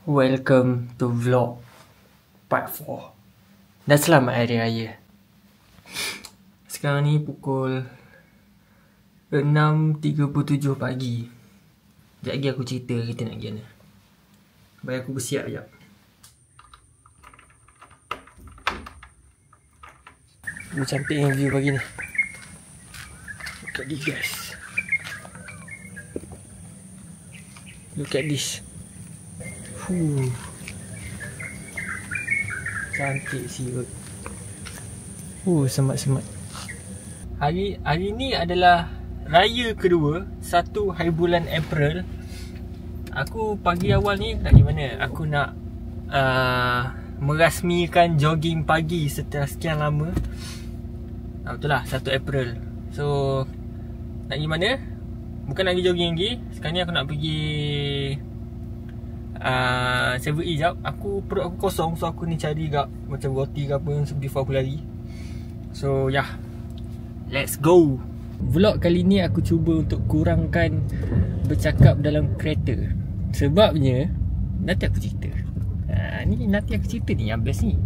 Welcome to vlog part 4. Dan selamat Hari Raya. Sekarang ni pukul 6.37 pagi. Sekejap lagi aku cerita kita nak pergi mana. Bagi aku bersiap sekejap. Cantiknya view pagi ni. Look at this guys. Look at this. Cantik siut. Semat-semat. Hari ni adalah raya kedua, 1 hari bulan April. Aku pagi awal ni nak pergi mana? Aku nak merasmikan jogging pagi setelah sekian lama. Betul lah, 1 April. So nak pergi mana? Bukan nak pergi jogging lagi. Sekarang ni aku nak pergi 7E jap. Perut aku kosong. So aku ni cari gak macam roti ke apa before aku lari. So yeah, let's go. Vlog kali ni aku cuba untuk kurangkan bercakap dalam kereta. Sebabnya nanti aku cerita. Nanti aku cerita ni yang best ni.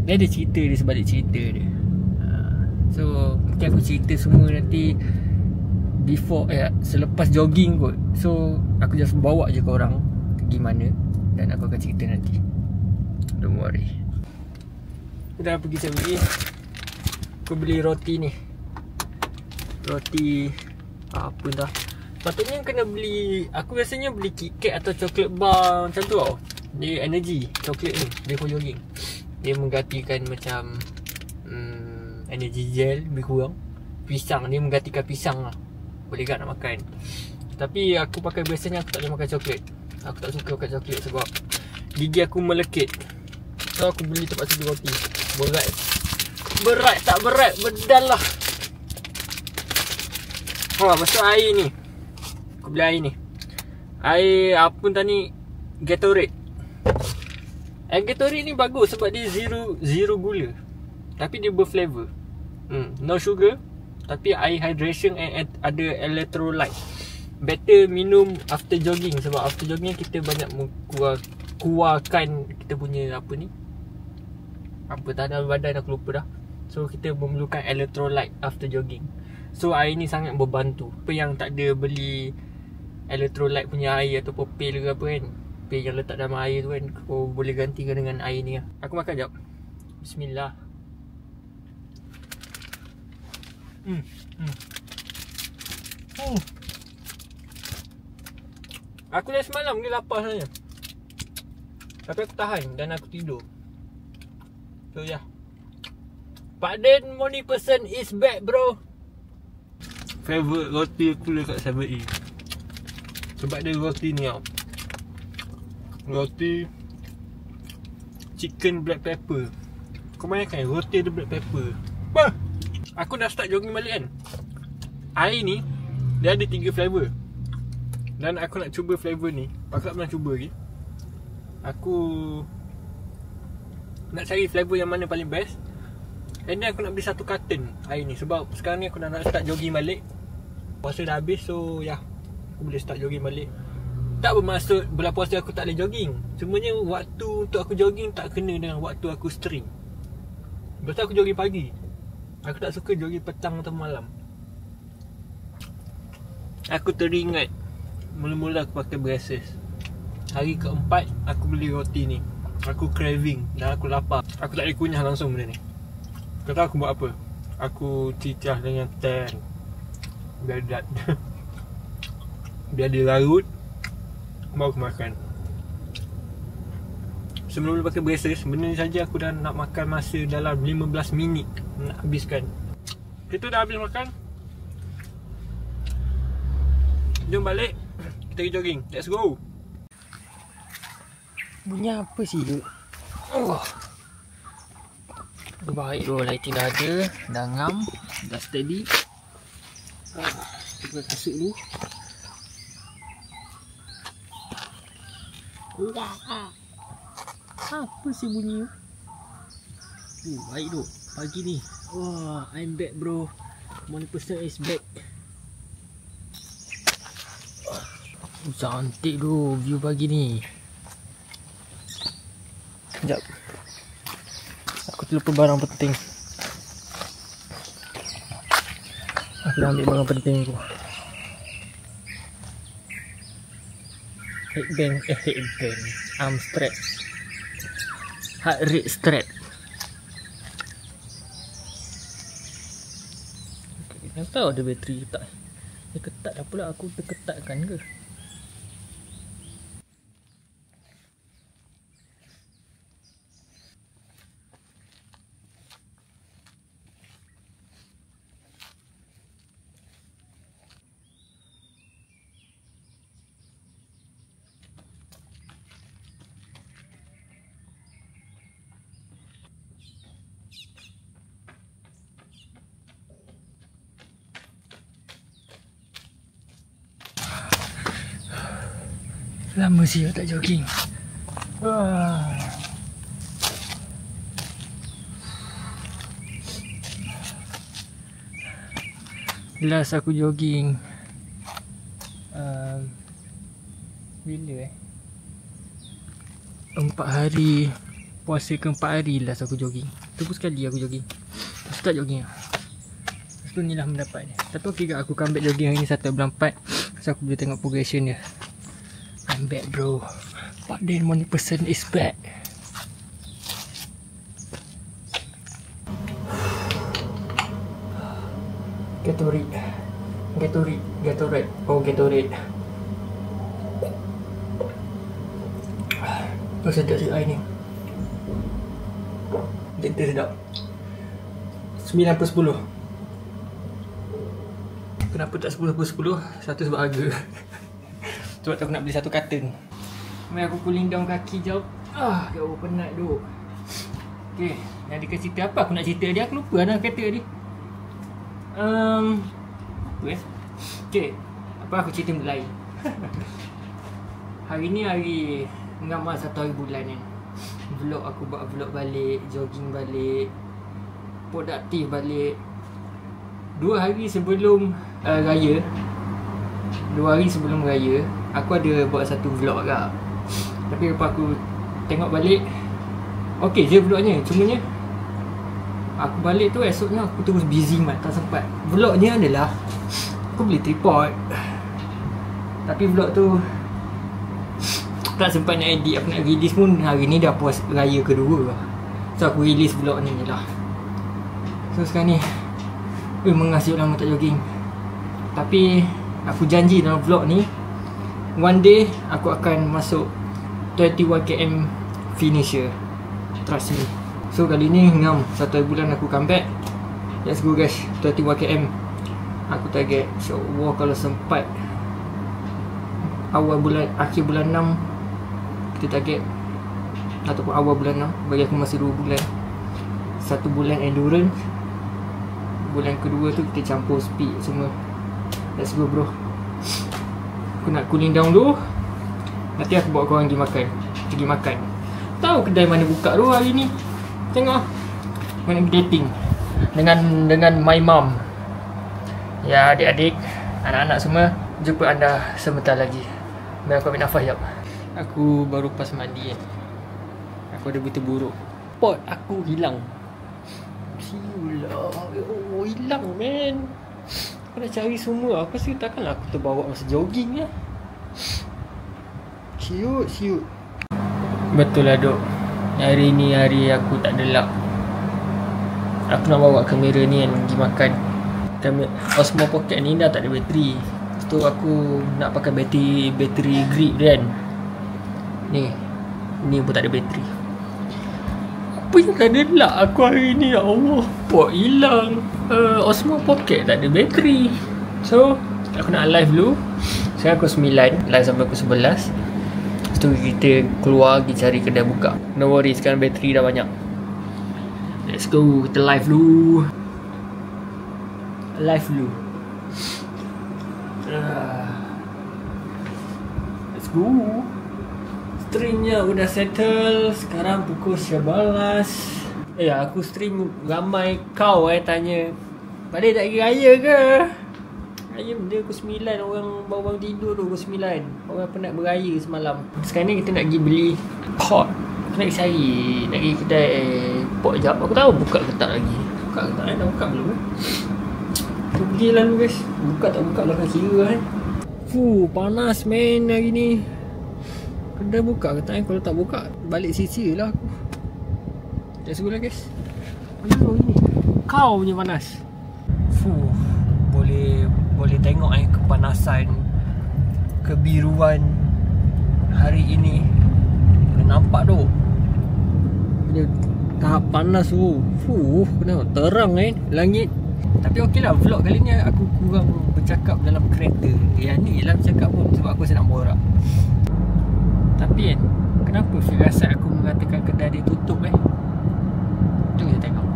Dia ada cerita dia sebalik cerita dia. So mungkin aku cerita semua nanti selepas jogging kot. So aku just bawa je ke orang gimana dan aku akan cerita nanti. Don't worry. Aku dah pergi 7E. Aku beli roti ni. Roti apa dah. Patutnya kena beli. Aku biasanya beli KitKat atau coklat bar macam tu tau. Dia energy coklat ni before jogging. Dia menggantikan macam energy gel lebih kurang. Pisang, dia menggantikan pisang lah. Boleh tak nak makan. Tapi aku pakai biasanya aku tak boleh makan coklat. Aku tak suka makan coklat sebab gigi aku melekit. So aku beli tempat segi roti. Berat tak berat, bedal lah. Masuk air ni. Aku beli air ni. Air apa tadi? Gatorade. Air Gatorade ni bagus sebab dia zero gula. Tapi dia berflavor. No sugar. Tapi air hydration and ada electrolyte. Better minum after jogging. Sebab after jogging kita banyak keluarkan kita punya apa ni, apa dalam badan aku lupa dah. So kita memerlukan electrolyte after jogging. So air ni sangat membantu. Apa yang tak ada beli electrolyte punya air ataupun pil ke apa kan, pil yang letak dalam air tu kan, kau boleh gantikan dengan air ni lah. Aku makan jap. Bismillah. Aku dah semalam ni lapar sebenarnya. Tapi aku tahan dan aku tidur. So yeah, Pak Den morning person is back bro. Favorite roti aku dekat 7E. Sebab dia roti ni tau. Roti chicken black pepper. Kau bayangkan roti ada black pepper. Bah! Aku dah start jogging balik kan. Air ni dia ada 3 flavor. Dan aku nak cuba flavor ni. Aku tak pernah cuba lagi. Aku nak cari flavor yang mana paling best. And then aku nak beli 1 carton air ni. Sebab sekarang ni aku dah nak start jogging balik. Puasa dah habis. So ya, aku boleh start jogging balik. Tak bermaksud bulan puasa aku tak boleh jogging. Cumanya waktu untuk aku jogging tak kena dengan waktu aku stream. Lepas tu aku jogging pagi. Aku tak suka jogging petang atau malam. Aku teringat mula-mula aku pakai braces. Hari keempat aku beli roti ni. Aku craving dan aku lapar. Aku tak boleh kunyah langsung benda ni. Kau tahu aku buat apa? Aku cicah dengan teh. Biar dia larut, baru aku makan. Sebelum pakai braces, benda ni saja aku dah nak makan masa dalam 15 minit nak habiskan. Kita dah habis makan. Jom balik. Kita pergi jogging. Let's go. Bunyi apa sih tu? Baik tu, lighting dah ada. Dah ngam. Dah steady. Kita kasut dulu. Apa sih bunyi tu? Baik tu. Pagi ni. Wah, I'm back bro. Morning person is back. Cantik tu view pagi ni. Sekejap. Aku terlupa barang penting. Aku dah ambil barang penting aku. Headband. Arm strap. Heart rate strap. Okay, tak tahu ada bateri ke tak. Dia ketat dah pula, aku terketatkan ke? Lama sih aku tak jogging. Last aku jogging bila 4 hari. Puasa ke 4 hari last aku jogging. Tu pun sekali aku jogging. Lepas tu tak jogging lah. Lepas tu ni lah mendapat ni. Tapi okey ke aku comeback jogging hari ni 1 bulan 4. So aku boleh tengok progression dia. I'm back bro. Pak Den money person is back. Gatorade. Oh Gatorade. Oh sedap si air ni. Dia sedap. 9/10. Kenapa tak 10/10? Satu sebab harga. Sebab tu aku nak beli 1 karton. Mari aku cooling down kaki jauh. Jauh penat duk. Okay, yang dia cerita apa aku nak cerita dia, aku lupa nak kata dia. Apa okay, apa aku cerita benda lain. Hari ni hari mengamal 1 hari bulan ni. Vlog aku buat vlog balik, jogging balik, produktif balik. 2 hari sebelum raya. 2 hari sebelum raya aku ada buat satu vlog agak. Tapi lepas aku tengok balik, okey je vlognya. Cumanya aku balik tu esoknya aku terus busy mat, tak sempat. Vlognya adalah aku beli tripod. Tapi vlog tu tak sempat nak edit. Aku nak release pun hari ni dah puas raya kedua. So aku release vlog ni je lah. So sekarang ni mengasih lama tak jogging. Tapi aku janji dalam vlog ni one day aku akan masuk 21km finisher. Trust me. So kali ni ngam 1 bulan aku comeback. Let's go guys, 21km. Aku target insya-Allah kalau sempat awal bulan, akhir bulan 6 kita target, ataupun awal bulan 6. Bagi aku masih 2 bulan. 1 bulan endurance, bulan kedua tu kita campur speed semua. Let's go bro. Aku nak cooling down dulu. Nanti aku bawa korang pergi makan. Tahu kedai mana buka tu hari ni. Tengok mana dating dengan my mom. Ya adik-adik, anak-anak semua, jumpa anda sebentar lagi. Mari aku ambil nafas jap. Aku baru pas mandi kan. Aku ada berita buruk. Pot aku hilang. Siulah. Oh hilang man. Aku dah cari semua. Aku rasa takkanlah aku terbawa masa jogging ya. Siut. Betul lah dok. Hari ni hari aku tak ada luck. Aku nak bawa kamera ni kan pergi makan. Osmo Pocket ni dah tak ada bateri. Lepas tu aku nak pakai bateri grip dia kan. Ni pun tak ada bateri. Apa yang tak ada luck aku hari ni ya Allah. Pot hilang. Osmo Pocket tak ada bateri. So aku nak live dulu. Sekarang aku 9, live sampai aku 11. Lepas tu kita keluar pergi cari kedai buka. No worry, sekarang bateri dah banyak. Let's go, kita live dulu. Let's go. Streamnya udah settle. Sekarang pukul 11. Aku stream ramai kau tanya balik tak pergi raya ke? Raya benda pukul 9. Orang baru tidur tu pukul 9. Orang penat beraya semalam. Sekarang ni kita nak pergi beli pot. nak cari kedai pok jap. Aku tahu buka ke tak lagi. Buka ke tak dah buka belum tu pergi lah guys. Buka tak buka belakang kira kan. Panas man hari ni. Kedai buka ke tak kalau tak buka balik sisi lah aku. Let's go lah guys. Panas hari ni. Kau punya panas. Boleh tengok kepanasan, kebiruan hari ini. Nampak tu. Dia tahap panas tu. Kenapa terang langit. Tapi okey lah, vlog kali ni aku kurang bercakap dalam kereta. Yang ni lah bercakap pun sebab aku sedang borak. Tapi kenapa firasat aku mengatakan kedai dia tutup Jom kita tengok.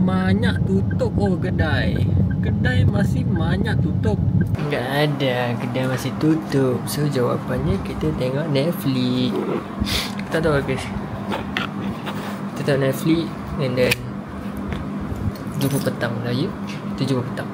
Banyak tutup kedai. Kedai masih banyak tutup. Enggak ada, kedai masih tutup. So jawapannya kita tengok Netflix. Kita tahu guys. Kita tengok Netflix and then jumpa petang lah ya. Kita jumpa petang.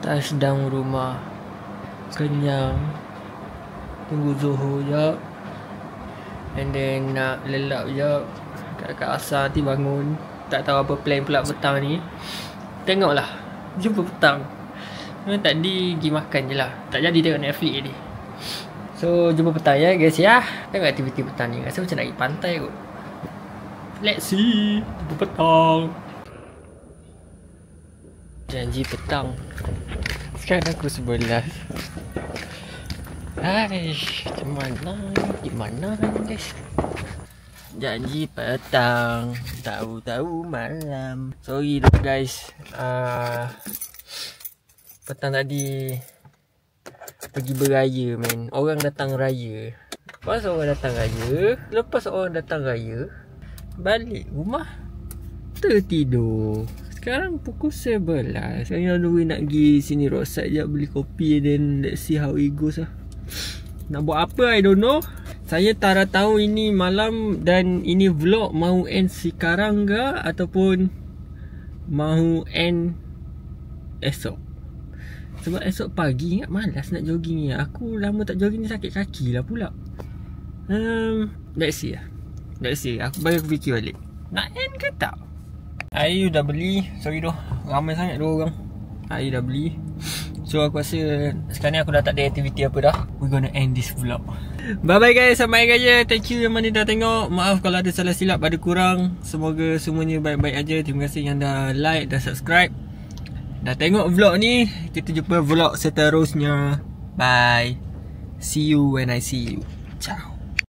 Touchdown rumah. Kenyang. Tunggu Zuhur jap. And then nak lelap jap. Kat asar nanti bangun. Tak tahu apa plan pula petang ni. Tengoklah. Jumpa petang. Memang tadi pergi makan je lah. Tak jadi tengok Netflix ni. So jumpa petang ya guys ya. Tengok aktiviti petang ni. Rasa macam nak pergi pantai kot. Let's see. Jumpa petang. Janji petang. Sekarang aku 11. Gimana guys? Janji petang, tahu-tahu malam. Sorry tu guys. Petang tadi pergi beraya man. Orang datang raya. Lepas orang datang raya, balik rumah tertidur. Sekarang pukul 11. Saya nak pergi sini roadside je beli kopi. Then let's see how it goes lah. Nak buat apa I don't know. Saya tak tahu ini malam dan ini vlog mahu end sekarang ke ataupun mahu end esok. Sebab esok pagi ingat malas nak jogging ni. Aku lama tak jogging ni sakit kaki lah pula. Let's see lah. Aku fikir balik. Nak end ke tak? Air dah beli. Sorry doh, ramai sangat 2 orang. Air dah beli. So aku rasa sekarang ni aku dah tak ada aktiviti apa dah. We're gonna end this vlog. Bye bye guys, sampai aja. Thank you yang mana dah tengok. Maaf kalau ada salah silap, ada kurang. Semoga semuanya baik-baik aja. Terima kasih yang dah like, dah subscribe, dah tengok vlog ni. Kita jumpa vlog seterusnya. Bye. See you when I see you. Ciao.